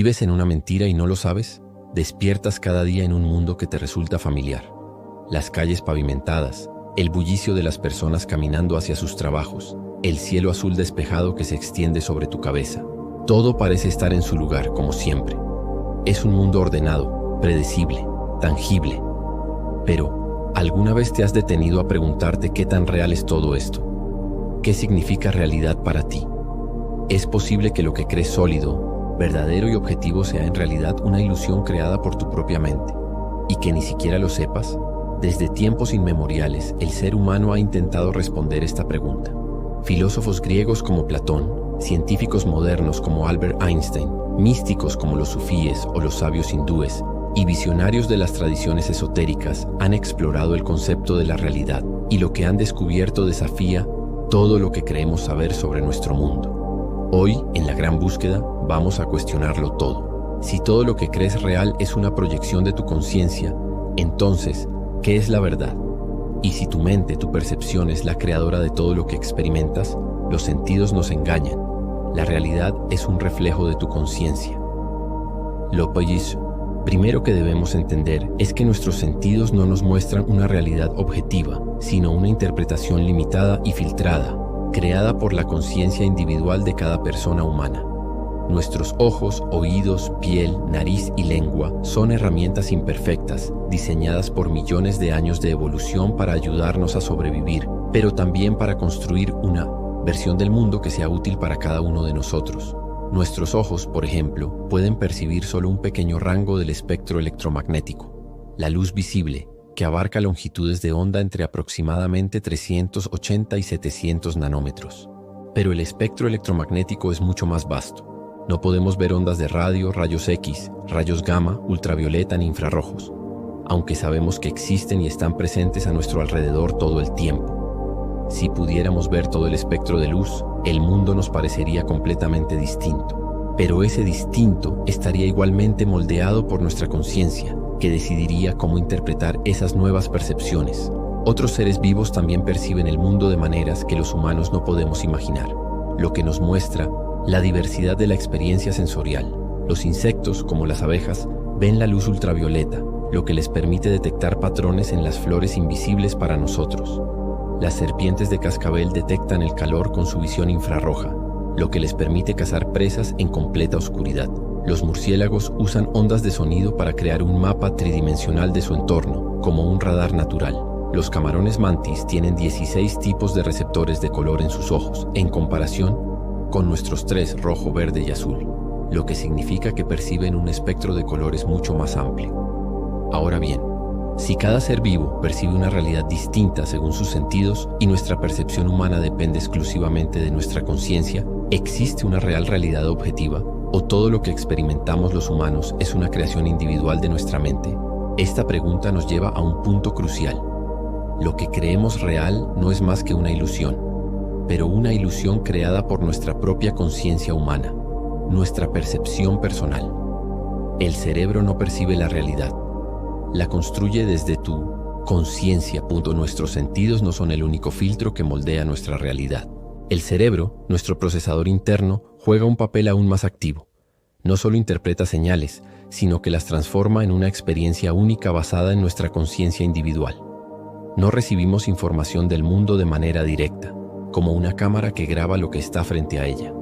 ¿Vives en una mentira y no lo sabes? Despiertas cada día en un mundo que te resulta familiar. Las calles pavimentadas, el bullicio de las personas caminando hacia sus trabajos, el cielo azul despejado que se extiende sobre tu cabeza. Todo parece estar en su lugar, como siempre. Es un mundo ordenado, predecible, tangible. Pero, ¿alguna vez te has detenido a preguntarte qué tan real es todo esto? ¿Qué significa realidad para ti? ¿Es posible que lo que crees sólido, verdadero y objetivo sea en realidad una ilusión creada por tu propia mente? ¿Y que ni siquiera lo sepas? Desde tiempos inmemoriales, el ser humano ha intentado responder esta pregunta. Filósofos griegos como Platón, científicos modernos como Albert Einstein, místicos como los sufíes o los sabios hindúes, y visionarios de las tradiciones esotéricas han explorado el concepto de la realidad, y lo que han descubierto desafía todo lo que creemos saber sobre nuestro mundo. Hoy, en la gran búsqueda, vamos a cuestionarlo todo. Si todo lo que crees real es una proyección de tu conciencia, entonces, ¿qué es la verdad? Y si tu mente, tu percepción es la creadora de todo lo que experimentas, los sentidos nos engañan. La realidad es un reflejo de tu conciencia. Lo primero que debemos entender es que nuestros sentidos no nos muestran una realidad objetiva, sino una interpretación limitada y filtrada, creada por la conciencia individual de cada persona humana. Nuestros ojos, oídos, piel, nariz y lengua son herramientas imperfectas, diseñadas por millones de años de evolución para ayudarnos a sobrevivir, pero también para construir una versión del mundo que sea útil para cada uno de nosotros. Nuestros ojos, por ejemplo, pueden percibir solo un pequeño rango del espectro electromagnético, la luz visible, que abarca longitudes de onda entre aproximadamente 380 y 700 nanómetros. Pero el espectro electromagnético es mucho más vasto. No podemos ver ondas de radio, rayos X, rayos gamma, ultravioleta ni infrarrojos, aunque sabemos que existen y están presentes a nuestro alrededor todo el tiempo. Si pudiéramos ver todo el espectro de luz, el mundo nos parecería completamente distinto. Pero ese distinto estaría igualmente moldeado por nuestra conciencia, que decidiría cómo interpretar esas nuevas percepciones. Otros seres vivos también perciben el mundo de maneras que los humanos no podemos imaginar, lo que nos muestra la diversidad de la experiencia sensorial. Los insectos, como las abejas, ven la luz ultravioleta, lo que les permite detectar patrones en las flores invisibles para nosotros. Las serpientes de cascabel detectan el calor con su visión infrarroja, lo que les permite cazar presas en completa oscuridad. Los murciélagos usan ondas de sonido para crear un mapa tridimensional de su entorno, como un radar natural. Los camarones mantis tienen 16 tipos de receptores de color en sus ojos, en comparación con nuestros 3, rojo, verde y azul, lo que significa que perciben un espectro de colores mucho más amplio. Ahora bien, si cada ser vivo percibe una realidad distinta según sus sentidos y nuestra percepción humana depende exclusivamente de nuestra conciencia, ¿existe una real realidad objetiva? ¿O todo lo que experimentamos los humanos es una creación individual de nuestra mente? Esta pregunta nos lleva a un punto crucial. Lo que creemos real no es más que una ilusión, pero una ilusión creada por nuestra propia conciencia humana, nuestra percepción personal. El cerebro no percibe la realidad, la construye desde tu conciencia. Nuestros sentidos no son el único filtro que moldea nuestra realidad. El cerebro, nuestro procesador interno, juega un papel aún más activo. No solo interpreta señales, sino que las transforma en una experiencia única basada en nuestra conciencia individual. No recibimos información del mundo de manera directa, como una cámara que graba lo que está frente a ella.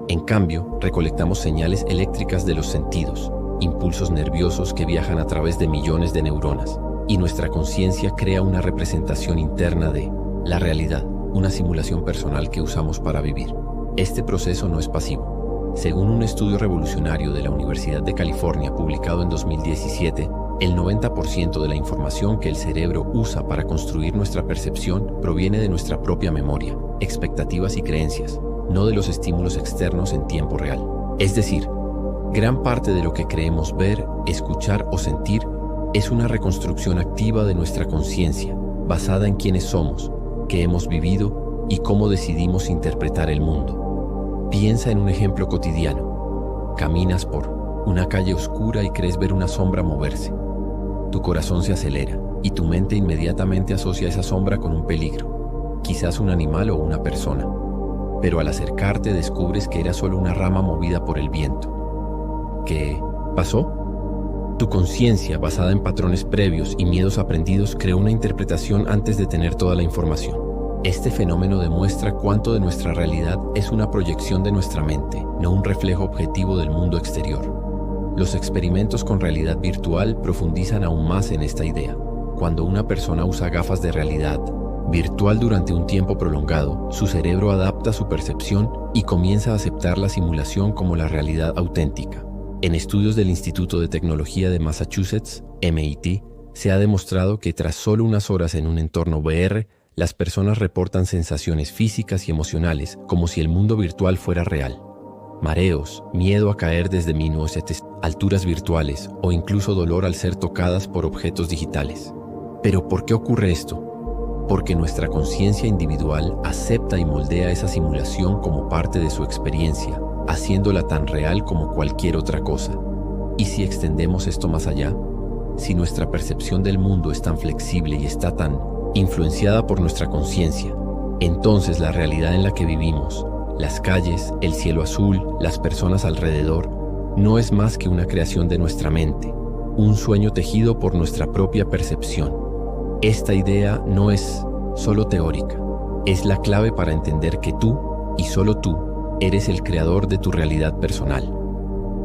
En cambio, recolectamos señales eléctricas de los sentidos, impulsos nerviosos que viajan a través de millones de neuronas, y nuestra conciencia crea una representación interna de la realidad, una simulación personal que usamos para vivir. Este proceso no es pasivo. Según un estudio revolucionario de la Universidad de California publicado en 2017, el 90% de la información que el cerebro usa para construir nuestra percepción proviene de nuestra propia memoria, expectativas y creencias, no de los estímulos externos en tiempo real. Es decir, gran parte de lo que creemos ver, escuchar o sentir es una reconstrucción activa de nuestra conciencia, basada en quiénes somos, qué hemos vivido y cómo decidimos interpretar el mundo. Piensa en un ejemplo cotidiano. Caminas por una calle oscura y crees ver una sombra moverse. Tu corazón se acelera y tu mente inmediatamente asocia esa sombra con un peligro, quizás un animal o una persona. Pero al acercarte descubres que era solo una rama movida por el viento. ¿Qué pasó? Tu conciencia, basada en patrones previos y miedos aprendidos, creó una interpretación antes de tener toda la información. Este fenómeno demuestra cuánto de nuestra realidad es una proyección de nuestra mente, no un reflejo objetivo del mundo exterior. Los experimentos con realidad virtual profundizan aún más en esta idea. Cuando una persona usa gafas de realidad virtual durante un tiempo prolongado, su cerebro adapta su percepción y comienza a aceptar la simulación como la realidad auténtica. En estudios del Instituto de Tecnología de Massachusetts, MIT, se ha demostrado que tras solo unas horas en un entorno VR, las personas reportan sensaciones físicas y emocionales como si el mundo virtual fuera real. Mareos, miedo a caer desde alturas virtuales o incluso dolor al ser tocadas por objetos digitales. ¿Pero por qué ocurre esto? Porque nuestra conciencia individual acepta y moldea esa simulación como parte de su experiencia, haciéndola tan real como cualquier otra cosa. ¿Y si extendemos esto más allá? Si nuestra percepción del mundo es tan flexible y está tan influenciada por nuestra conciencia, entonces la realidad en la que vivimos, las calles, el cielo azul, las personas alrededor, no es más que una creación de nuestra mente, un sueño tejido por nuestra propia percepción. Esta idea no es solo teórica, es la clave para entender que tú, y solo tú, eres el creador de tu realidad personal.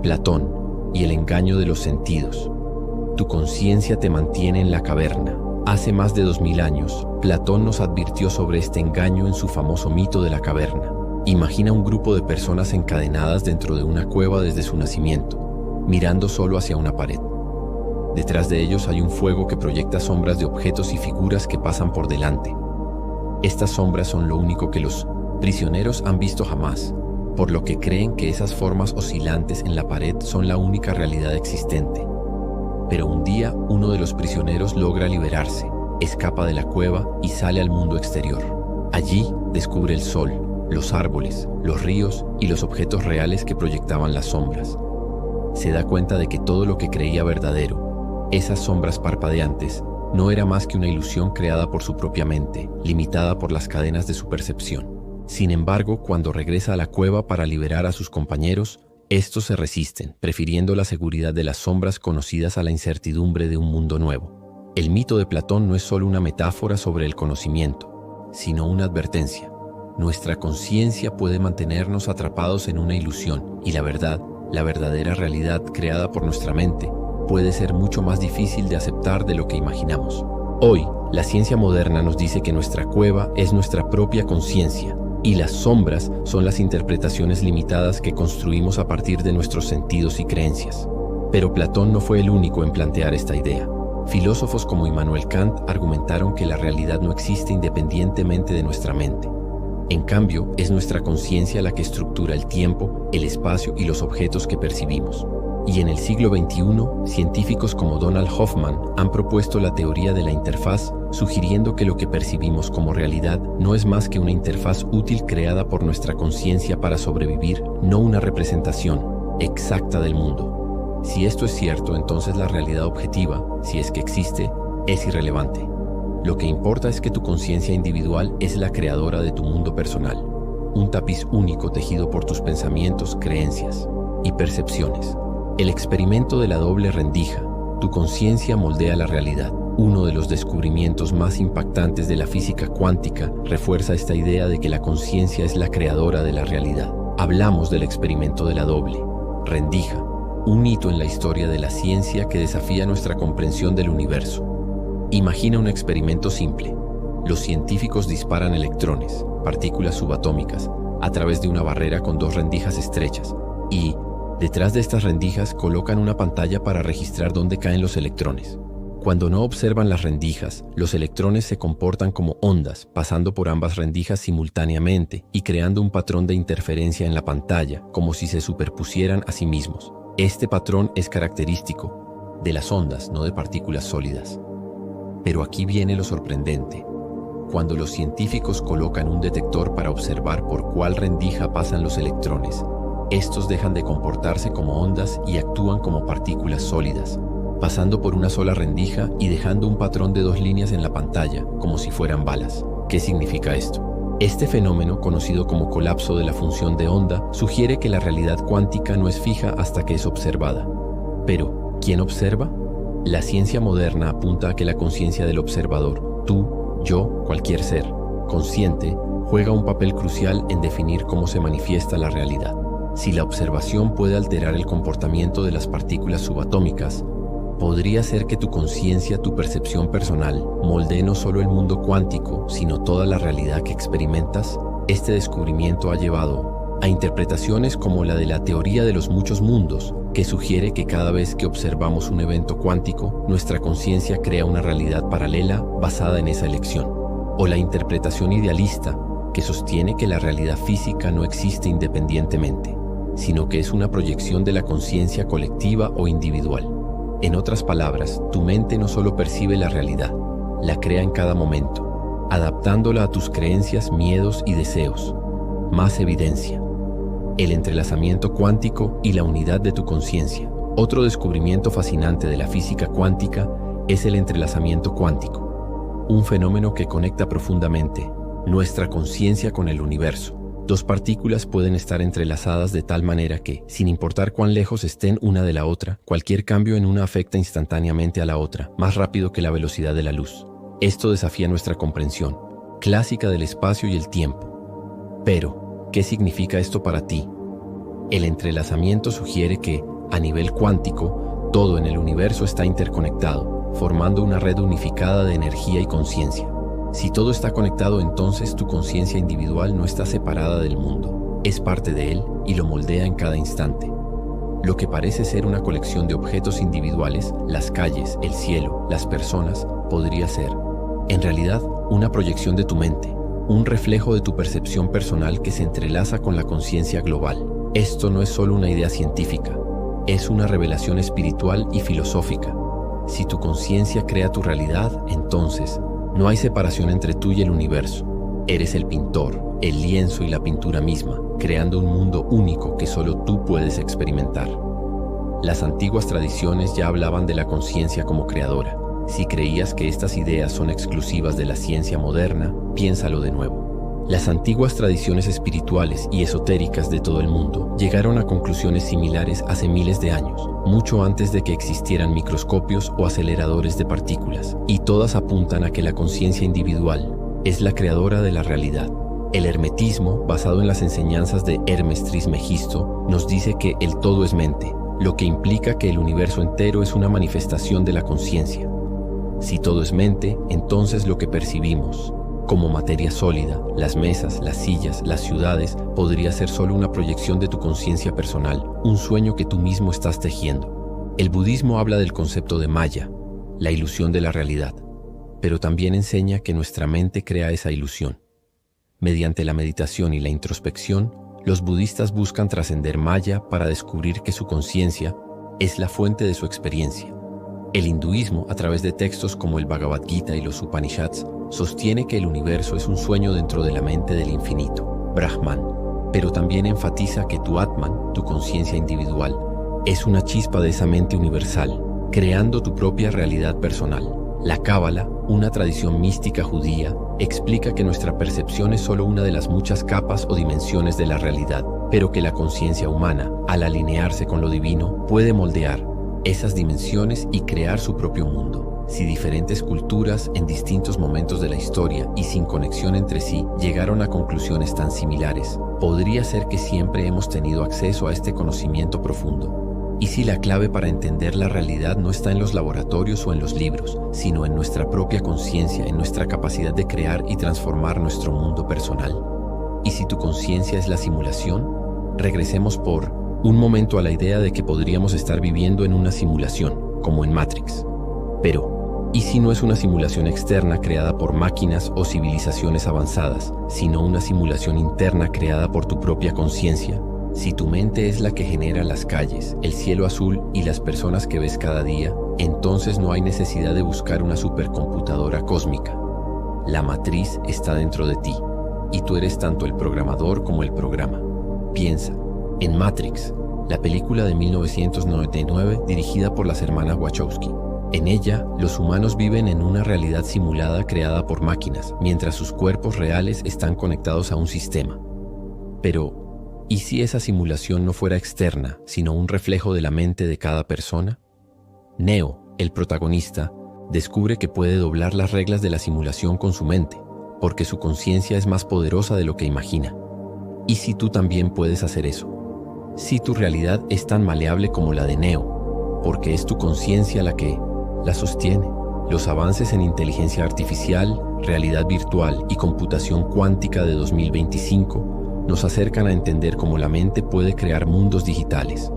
Platón y el engaño de los sentidos. Tu conciencia te mantiene en la caverna. Hace más de 2000 años, Platón nos advirtió sobre este engaño en su famoso mito de la caverna. Imagina un grupo de personas encadenadas dentro de una cueva desde su nacimiento, mirando solo hacia una pared. Detrás de ellos hay un fuego que proyecta sombras de objetos y figuras que pasan por delante. Estas sombras son lo único que los prisioneros han visto jamás, por lo que creen que esas formas oscilantes en la pared son la única realidad existente. Pero un día, uno de los prisioneros logra liberarse, escapa de la cueva y sale al mundo exterior. Allí descubre el sol, los árboles, los ríos y los objetos reales que proyectaban las sombras. Se da cuenta de que todo lo que creía verdadero, esas sombras parpadeantes, no era más que una ilusión creada por su propia mente, limitada por las cadenas de su percepción. Sin embargo, cuando regresa a la cueva para liberar a sus compañeros, estos se resisten, prefiriendo la seguridad de las sombras conocidas a la incertidumbre de un mundo nuevo. El mito de Platón no es solo una metáfora sobre el conocimiento, sino una advertencia. Nuestra conciencia puede mantenernos atrapados en una ilusión y la verdadera realidad creada por nuestra mente, puede ser mucho más difícil de aceptar de lo que imaginamos. Hoy, la ciencia moderna nos dice que nuestra cueva es nuestra propia conciencia y las sombras son las interpretaciones limitadas que construimos a partir de nuestros sentidos y creencias. Pero Platón no fue el único en plantear esta idea. Filósofos como Immanuel Kant argumentaron que la realidad no existe independientemente de nuestra mente. En cambio, es nuestra conciencia la que estructura el tiempo, el espacio y los objetos que percibimos. Y en el siglo XXI, científicos como Donald Hoffman han propuesto la teoría de la interfaz, sugiriendo que lo que percibimos como realidad no es más que una interfaz útil creada por nuestra conciencia para sobrevivir, no una representación exacta del mundo. Si esto es cierto, entonces la realidad objetiva, si es que existe, es irrelevante. Lo que importa es que tu conciencia individual es la creadora de tu mundo personal, un tapiz único tejido por tus pensamientos, creencias y percepciones. El experimento de la doble rendija, tu conciencia moldea la realidad. Uno de los descubrimientos más impactantes de la física cuántica refuerza esta idea de que la conciencia es la creadora de la realidad. Hablamos del experimento de la doble rendija, un hito en la historia de la ciencia que desafía nuestra comprensión del universo. Imagina un experimento simple. Los científicos disparan electrones, partículas subatómicas, a través de una barrera con dos rendijas estrechas y, detrás de estas rendijas, colocan una pantalla para registrar dónde caen los electrones. Cuando no observan las rendijas, los electrones se comportan como ondas, pasando por ambas rendijas simultáneamente y creando un patrón de interferencia en la pantalla, como si se superpusieran a sí mismos. Este patrón es característico de las ondas, no de partículas sólidas. Pero aquí viene lo sorprendente. Cuando los científicos colocan un detector para observar por cuál rendija pasan los electrones, estos dejan de comportarse como ondas y actúan como partículas sólidas, pasando por una sola rendija y dejando un patrón de dos líneas en la pantalla, como si fueran balas. ¿Qué significa esto? Este fenómeno, conocido como colapso de la función de onda, sugiere que la realidad cuántica no es fija hasta que es observada. Pero, ¿quién observa? La ciencia moderna apunta a que la conciencia del observador, tú, yo, cualquier ser consciente, juega un papel crucial en definir cómo se manifiesta la realidad. Si la observación puede alterar el comportamiento de las partículas subatómicas, podría ser que tu conciencia, tu percepción personal, moldee no solo el mundo cuántico, sino toda la realidad que experimentas. Este descubrimiento ha llevado a interpretaciones como la de la teoría de los muchos mundos, que sugiere que cada vez que observamos un evento cuántico, nuestra conciencia crea una realidad paralela basada en esa elección. O la interpretación idealista, que sostiene que la realidad física no existe independientemente, sino que es una proyección de la conciencia colectiva o individual. En otras palabras, tu mente no solo percibe la realidad, la crea en cada momento, adaptándola a tus creencias, miedos y deseos. Más evidencia: el entrelazamiento cuántico y la unidad de tu conciencia. Otro descubrimiento fascinante de la física cuántica es el entrelazamiento cuántico, un fenómeno que conecta profundamente nuestra conciencia con el universo. Dos partículas pueden estar entrelazadas de tal manera que, sin importar cuán lejos estén una de la otra, cualquier cambio en una afecta instantáneamente a la otra, más rápido que la velocidad de la luz. Esto desafía nuestra comprensión clásica del espacio y el tiempo. Pero, ¿qué significa esto para ti? El entrelazamiento sugiere que, a nivel cuántico, todo en el universo está interconectado, formando una red unificada de energía y conciencia. Si todo está conectado, entonces tu conciencia individual no está separada del mundo, es parte de él y lo moldea en cada instante. Lo que parece ser una colección de objetos individuales, las calles, el cielo, las personas, podría ser, en realidad, una proyección de tu mente, un reflejo de tu percepción personal que se entrelaza con la conciencia global. Esto no es solo una idea científica, es una revelación espiritual y filosófica. Si tu conciencia crea tu realidad, entonces no hay separación entre tú y el universo. Eres el pintor, el lienzo y la pintura misma, creando un mundo único que solo tú puedes experimentar. Las antiguas tradiciones ya hablaban de la conciencia como creadora. Si creías que estas ideas son exclusivas de la ciencia moderna, piénsalo de nuevo. Las antiguas tradiciones espirituales y esotéricas de todo el mundo llegaron a conclusiones similares hace miles de años, mucho antes de que existieran microscopios o aceleradores de partículas, y todas apuntan a que la conciencia individual es la creadora de la realidad. El hermetismo, basado en las enseñanzas de Hermes Trismegisto, nos dice que el todo es mente, lo que implica que el universo entero es una manifestación de la conciencia. Si todo es mente, entonces lo que percibimos como materia sólida, las mesas, las sillas, las ciudades, podría ser solo una proyección de tu conciencia personal, un sueño que tú mismo estás tejiendo. El budismo habla del concepto de Maya, la ilusión de la realidad, pero también enseña que nuestra mente crea esa ilusión. Mediante la meditación y la introspección, los budistas buscan trascender Maya para descubrir que su conciencia es la fuente de su experiencia. El hinduismo, a través de textos como el Bhagavad Gita y los Upanishads, sostiene que el universo es un sueño dentro de la mente del infinito, Brahman, pero también enfatiza que tu Atman, tu conciencia individual, es una chispa de esa mente universal, creando tu propia realidad personal. La Cábala, una tradición mística judía, explica que nuestra percepción es solo una de las muchas capas o dimensiones de la realidad, pero que la conciencia humana, al alinearse con lo divino, puede moldear esas dimensiones y crear su propio mundo. Si diferentes culturas en distintos momentos de la historia y sin conexión entre sí llegaron a conclusiones tan similares, podría ser que siempre hemos tenido acceso a este conocimiento profundo. ¿Y si la clave para entender la realidad no está en los laboratorios o en los libros, sino en nuestra propia conciencia, en nuestra capacidad de crear y transformar nuestro mundo personal? ¿Y si tu conciencia es la simulación? Regresemos por un momento a la idea de que podríamos estar viviendo en una simulación, como en Matrix. Pero, ¿y si no es una simulación externa creada por máquinas o civilizaciones avanzadas, sino una simulación interna creada por tu propia conciencia? Si tu mente es la que genera las calles, el cielo azul y las personas que ves cada día, entonces no hay necesidad de buscar una supercomputadora cósmica. La matriz está dentro de ti, y tú eres tanto el programador como el programa. Piensa en Matrix, la película de 1999 dirigida por las hermanas Wachowski. En ella, los humanos viven en una realidad simulada creada por máquinas, mientras sus cuerpos reales están conectados a un sistema. Pero, ¿y si esa simulación no fuera externa, sino un reflejo de la mente de cada persona? Neo, el protagonista, descubre que puede doblar las reglas de la simulación con su mente, porque su conciencia es más poderosa de lo que imagina. ¿Y si tú también puedes hacer eso? Si tu realidad es tan maleable como la de Neo, porque es tu conciencia la que la sostiene. Los avances en inteligencia artificial, realidad virtual y computación cuántica de 2025 nos acercan a entender cómo la mente puede crear mundos digitales.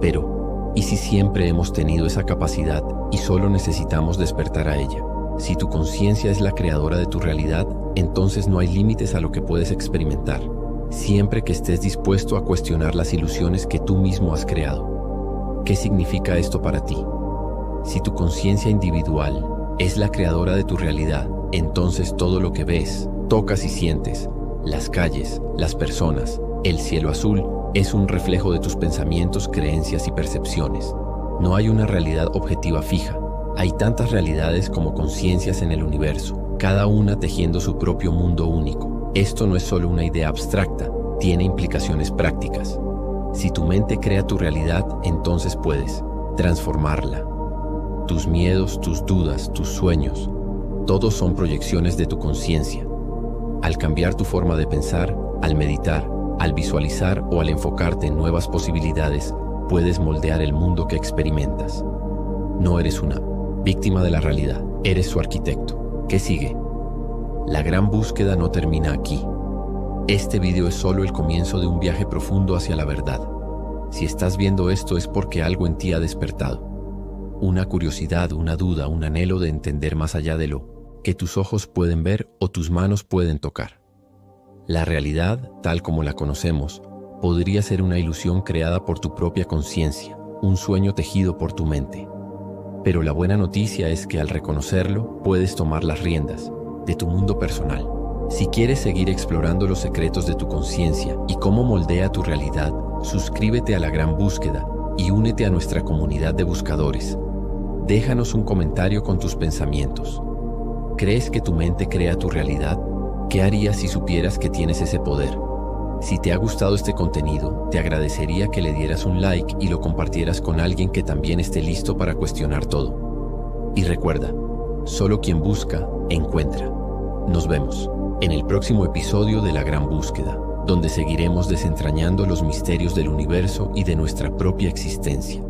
Pero, ¿y si siempre hemos tenido esa capacidad y solo necesitamos despertar a ella? Si tu conciencia es la creadora de tu realidad, entonces no hay límites a lo que puedes experimentar, siempre que estés dispuesto a cuestionar las ilusiones que tú mismo has creado. ¿Qué significa esto para ti? Si tu conciencia individual es la creadora de tu realidad, entonces todo lo que ves, tocas y sientes, las calles, las personas, el cielo azul, es un reflejo de tus pensamientos, creencias y percepciones. No hay una realidad objetiva fija. Hay tantas realidades como conciencias en el universo, cada una tejiendo su propio mundo único. Esto no es solo una idea abstracta, tiene implicaciones prácticas. Si tu mente crea tu realidad, entonces puedes transformarla. Tus miedos, tus dudas, tus sueños, todos son proyecciones de tu conciencia. Al cambiar tu forma de pensar, al meditar, al visualizar o al enfocarte en nuevas posibilidades, puedes moldear el mundo que experimentas. No eres una víctima de la realidad, eres su arquitecto. ¿Qué sigue? La gran búsqueda no termina aquí. Este video es solo el comienzo de un viaje profundo hacia la verdad. Si estás viendo esto es porque algo en ti ha despertado. Una curiosidad, una duda, un anhelo de entender más allá de lo que tus ojos pueden ver o tus manos pueden tocar. La realidad, tal como la conocemos, podría ser una ilusión creada por tu propia conciencia, un sueño tejido por tu mente. Pero la buena noticia es que al reconocerlo, puedes tomar las riendas de tu mundo personal. Si quieres seguir explorando los secretos de tu conciencia y cómo moldea tu realidad, suscríbete a La Gran Búsqueda y únete a nuestra comunidad de buscadores. Déjanos un comentario con tus pensamientos. ¿Crees que tu mente crea tu realidad? ¿Qué harías si supieras que tienes ese poder? Si te ha gustado este contenido, te agradecería que le dieras un like y lo compartieras con alguien que también esté listo para cuestionar todo. Y recuerda, solo quien busca, encuentra. Nos vemos en el próximo episodio de La Gran Búsqueda, donde seguiremos desentrañando los misterios del universo y de nuestra propia existencia.